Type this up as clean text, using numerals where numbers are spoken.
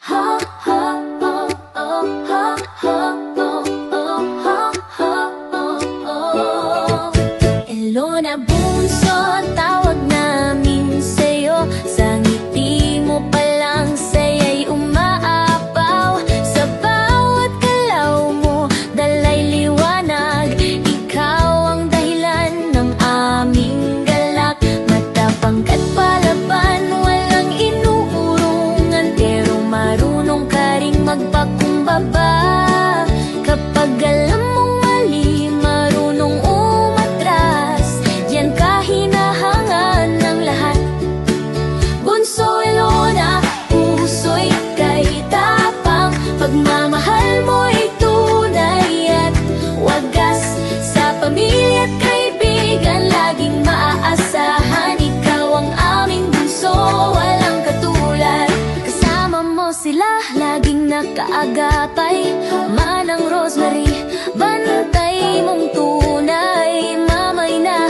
Elona bunso, tawag namin sa'yo. Sa ngiti mo palang saya'y umaapaw. Sa bawat galaw mo, dalay liwanag. Ikaw ang dahilan ng aming galak. Matapang ka't palaban, walang inuurungan. Pero marunong ka ring magpakumbaba. Kapag alam mong mali, marunong umatras. Yan kahinahangan ng lahat. Bunso Elona, puso'y kay tapang. Pagmamahal mo'y tunay at wagas. Sa pamilya at kaibigan, laging maaasahan. Ikaw ang aming bunso, walang katulad. Kasama mo sila, laging nakaagapay. Manang Rosemary, bantay mong tunay. Mamay na